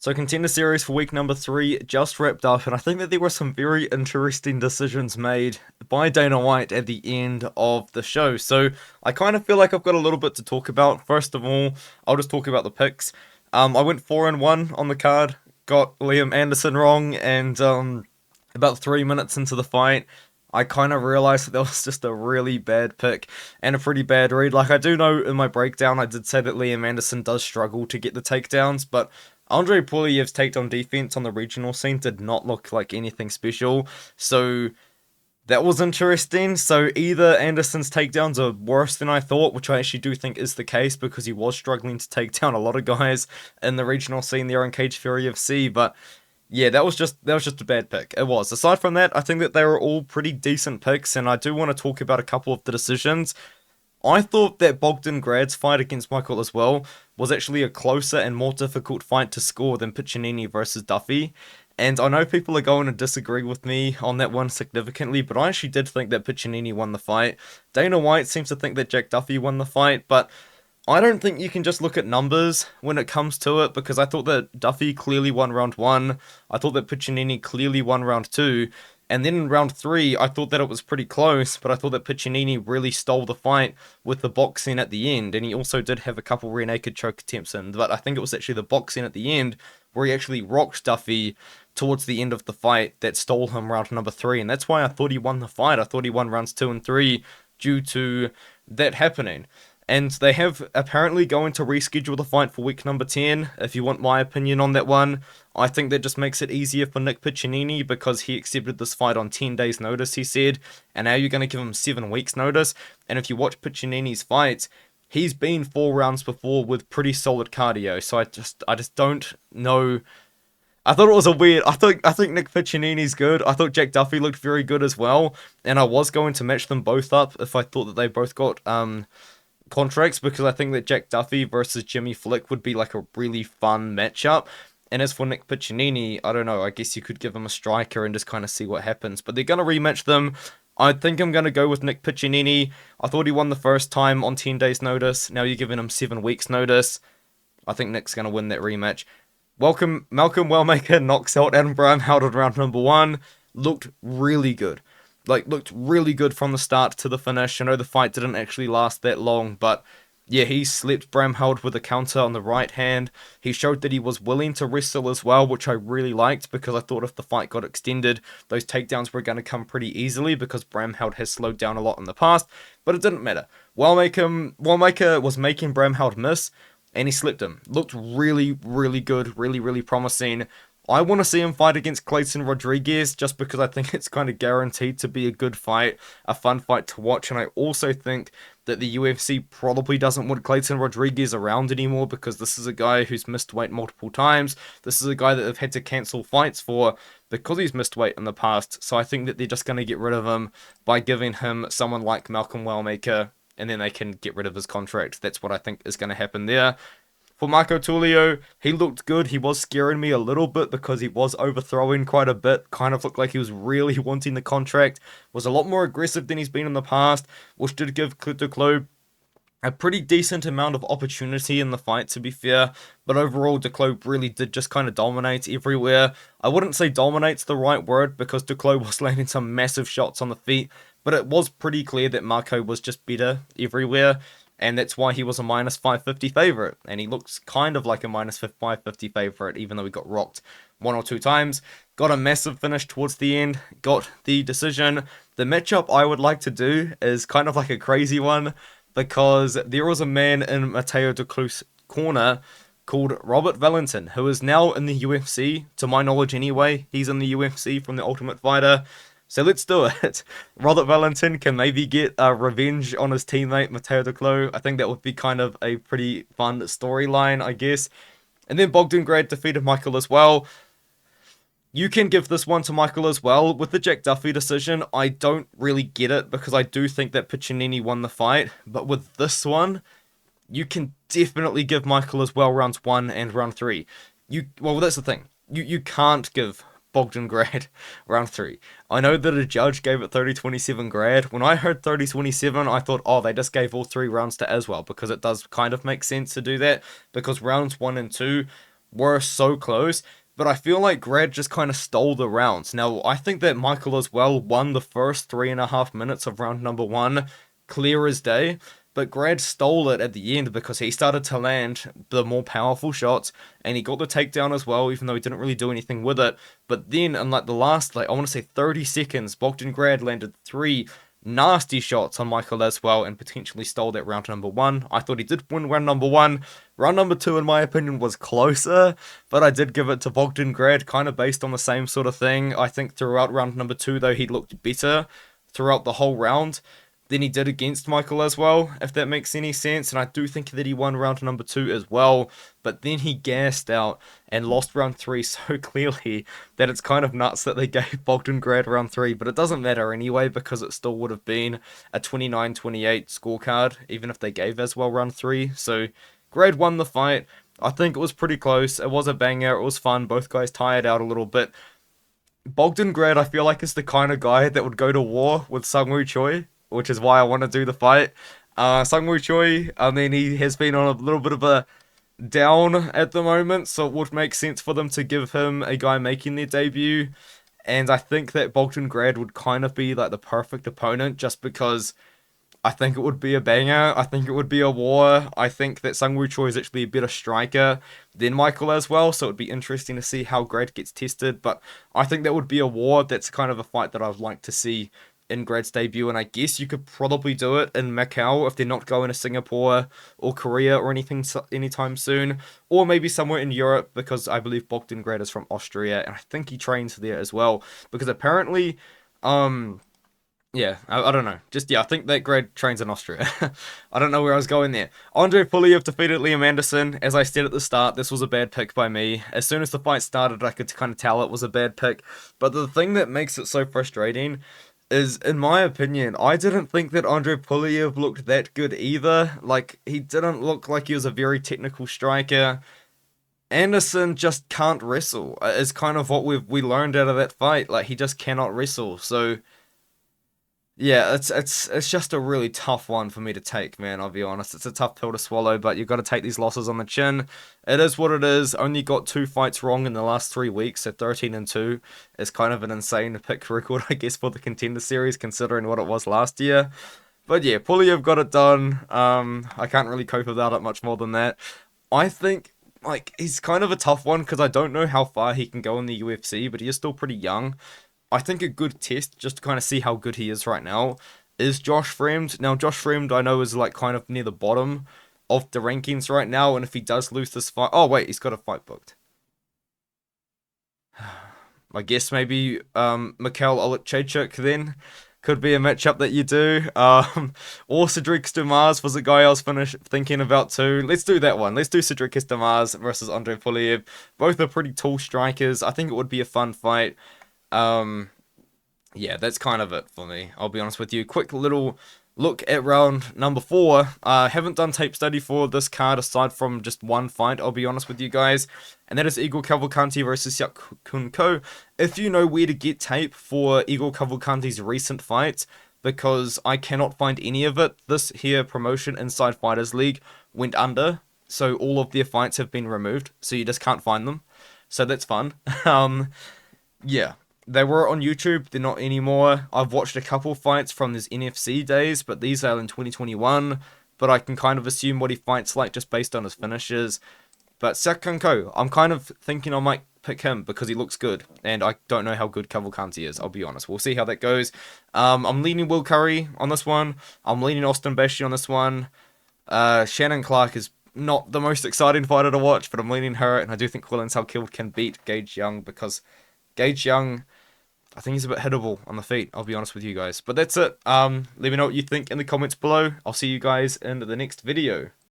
So Contender Series for week number 3 just wrapped up, and I think that there were some very interesting decisions made by Dana White at the end of the show. So I kind of feel like I've got a little bit to talk about. First of all, I'll just talk about the picks. I went 4-1 on the card, got Liam Anderson wrong, and about 3 minutes into the fight, I kind of realized that that was just a really bad pick and a pretty bad read. Like, I do know in my breakdown, I did say that Liam Anderson does struggle to get the takedowns, but Andrei Puliev's takedown defense on the regional scene did not look like anything special. So that was interesting. So either Anderson's takedowns are worse than I thought, which I actually do think is the case because he was struggling to take down a lot of guys in the regional scene there on Cage Fury FC, but yeah, that was just a bad pick. It was. Aside from that, I think that they were all pretty decent picks, and I do want to talk about a couple of the decisions. I thought that Bogdan Grad's fight against Michael as well was actually a closer and more difficult fight to score than Piccinini versus Duffy. And I know people are going to disagree with me on that one significantly, but I actually did think that Piccinini won the fight. Dana White seems to think that Jack Duffy won the fight, but I don't think you can just look at numbers when it comes to it, because I thought that Duffy clearly won round 1, I thought that Piccinini clearly won round 2, and then in round 3, I thought that it was pretty close, but I thought that Piccinini really stole the fight with the boxing at the end, and he also did have a couple rear naked choke attempts in, but I think it was actually the boxing at the end where he actually rocked Duffy towards the end of the fight that stole him round number 3, and that's why I thought he won the fight. I thought he won rounds 2 and 3 due to that happening. And they have apparently going to reschedule the fight for week number 10. If you want my opinion on that one, I think that just makes it easier for Nick Piccinini because he accepted this fight on 10 days notice, he said, and now you're going to give him 7 weeks notice. And if you watch Piccinini's fights, he's been 4 rounds before with pretty solid cardio, so I just don't know. I thought it was a weird. I think Nick Piccinini's good. I thought Jack Duffy looked very good as well, and I was going to match them both up if I thought that they both got contracts, because I think that Jack Duffy versus Jimmy Flick would be like a really fun matchup. And as for Nick Piccinini, I don't know, I guess you could give him a striker and just kind of see what happens. But they're going to rematch them. I think I'm going to go with Nick Piccinini. I thought he won the first time on 10 days notice. Now you're giving him 7 weeks notice. I think Nick's going to win that rematch. Malcolm Wellmaker knocks out Adam Bramheld in round number 1. Looked really good. Looked really good from the start to the finish. I know the fight didn't actually last that long, but yeah, he slept Bramheld with a counter on the right hand. He showed that he was willing to wrestle as well, which I really liked, because I thought if the fight got extended, those takedowns were going to come pretty easily, because Bramheld has slowed down a lot in the past, but it didn't matter. Wellmaker was making Bramheld miss, and he slipped him. Looked really, really good, really, really promising. I want to see him fight against Clayton Rodriguez just because I think it's kind of guaranteed to be a good fight, a fun fight to watch, and I also think that the UFC probably doesn't want Clayton Rodriguez around anymore because this is a guy who's missed weight multiple times. This is a guy that they've had to cancel fights for because he's missed weight in the past, so I think that they're just going to get rid of him by giving him someone like Malcolm Wellmaker, and then they can get rid of his contract. That's what I think is going to happen there. For Marco Tulio, he looked good. He was scaring me a little bit because he was overthrowing quite a bit. Kind of looked like he was really wanting the contract. Was a lot more aggressive than he's been in the past, which did give Duclos a pretty decent amount of opportunity in the fight, to be fair. But overall, Duclos really did just kind of dominate everywhere. I wouldn't say dominate's the right word because Duclos was landing some massive shots on the feet, but it was pretty clear that Marco was just better everywhere. And that's why he was a minus 550 favourite. And he looks kind of like a minus 550 favourite, even though he got rocked 1 or 2 times. Got a massive finish towards the end. Got the decision. The matchup I would like to do is kind of like a crazy one, because there was a man in Matteo Duclos' corner called Robert Valentin, who is now in the UFC, to my knowledge anyway. He's in the UFC from The Ultimate Fighter. So let's do it. Robert Valentin can maybe get revenge on his teammate Matteo Duclos. I think that would be kind of a pretty fun storyline, I guess. And then Bogdan Grad defeated Michael as well. You can give this one to Michael as well. With the Jack Duffy decision, I don't really get it because I do think that Piccinini won the fight. But with this one, you can definitely give Michael as well rounds 1 and round 3. Well, that's the thing. You can't give Bogdan Grad round 3. I know that a judge gave it 30-27 Grad. When I heard 30-27, I thought, oh, they just gave all 3 rounds to Aswell, because it does kind of make sense to do that, because rounds 1 and 2 were so close, but I feel like Grad just kind of stole the rounds. Now, I think that Michael as well won the first 3.5 minutes of round number one, clear as day, but Grad stole it at the end because he started to land the more powerful shots, and he got the takedown as well, even though he didn't really do anything with it. But then, in like the last, like I want to say 30 seconds, Bogdan Grad landed three nasty shots on Michael as well and potentially stole that round number one. I thought he did win round number one. Round number two, in my opinion, was closer, but I did give it to Bogdan Grad, kind of based on the same sort of thing. I think throughout round number two, though, he looked better throughout the whole round than he did against Michael as well, if that makes any sense. And I do think that he won round number two as well, but then he gassed out and lost round three so clearly that it's kind of nuts that they gave Bogdan Grad round three, but it doesn't matter anyway because it still would have been a 29-28 scorecard, even if they gave as well round three. So Grad won the fight. I think it was pretty close. It was a banger. It was fun. Both guys tired out a little bit. Bogdan Grad, I feel like, is the kind of guy that would go to war with Sungwoo Choi, which is why I want to do the fight. Sungwoo Choi, I mean, he has been on a little bit of a down at the moment, so it would make sense for them to give him a guy making their debut. And I think that Bogdan Grad would kind of be like the perfect opponent just because I think it would be a banger. I think it would be a war. I think that Sungwoo Choi is actually a better striker than Michael as well, so it would be interesting to see how Grad gets tested. But I think that would be a war. That's kind of a fight that I'd like to see in Grad's debut, and I guess you could probably do it in Macau if they're not going to Singapore or Korea or anything anytime soon, or maybe somewhere in Europe, because I believe Bogdan Grad is from Austria, and I think he trains there as well, because apparently, yeah, I don't know. Just, yeah, I think that Grad trains in Austria. I don't know where I was going there. Andrei Pulyev defeated Liam Anderson. As I said at the start, this was a bad pick by me. As soon as the fight started, I could kind of tell it was a bad pick. But the thing that makes it so frustrating is, in my opinion, I didn't think that Andrei Pulyev looked that good either. Like, he didn't look like he was a very technical striker. Anderson just can't wrestle, is kind of what we learned out of that fight. Like, he just cannot wrestle. So yeah, it's just a really tough one for me to take, man. I'll be honest. It's a tough pill to swallow, but you've got to take these losses on the chin. It is what it is. Only got 2 fights wrong in the last 3 weeks, so 13-2 is kind of an insane pick record, I guess, for the Contender Series, considering what it was last year. But yeah, Pulyev got it done. I can't really cope without it much more than that. I think, like, he's kind of a tough one because I don't know how far he can go in the UFC, but he is still pretty young. I think a good test, just to kind of see how good he is right now, is Josh Fremd. Now, Josh Fremd, I know, is like kind of near the bottom of the rankings right now, and if he does lose this fight... Oh, wait, he's got a fight booked. I guess maybe Mikhail Olechechuk then could be a matchup that you do. Or Cedric Stomaz was a guy I was thinking about too. Let's do that one. Let's do Cedric Stomaz versus Andrei Pulyev. Both are pretty tall strikers. I think it would be a fun fight. Yeah, that's kind of it for me. I'll be honest with you. Quick little look at round number 4. Haven't done tape study for this card aside from just one fight, I'll be honest with you guys. And that is Igor Cavalcanti versus Seok Kun Ko. If you know where to get tape for Igor Cavalcanti's recent fights, because I cannot find any of it, this here promotion Inside Fighters League went under, so all of their fights have been removed, so you just can't find them. So that's fun. Yeah, they were on YouTube, they're not anymore. I've watched a couple fights from his NFC days, but these are in 2021. But I can kind of assume what he fights like just based on his finishes. But Seok Kun Ko, I'm kind of thinking I might pick him because he looks good. And I don't know how good Cavalcanti is, I'll be honest. We'll see how that goes. I'm leaning Will Curry on this one. I'm leaning Austin Bashi on this one. Shannon Clark is not the most exciting fighter to watch, but I'm leaning her. And I do think Quillen Salkild can beat Gage Young because Gage Young, I think he's a bit hittable on the feet, I'll be honest with you guys. But that's it. Let me know what you think in the comments below. I'll see you guys in the next video.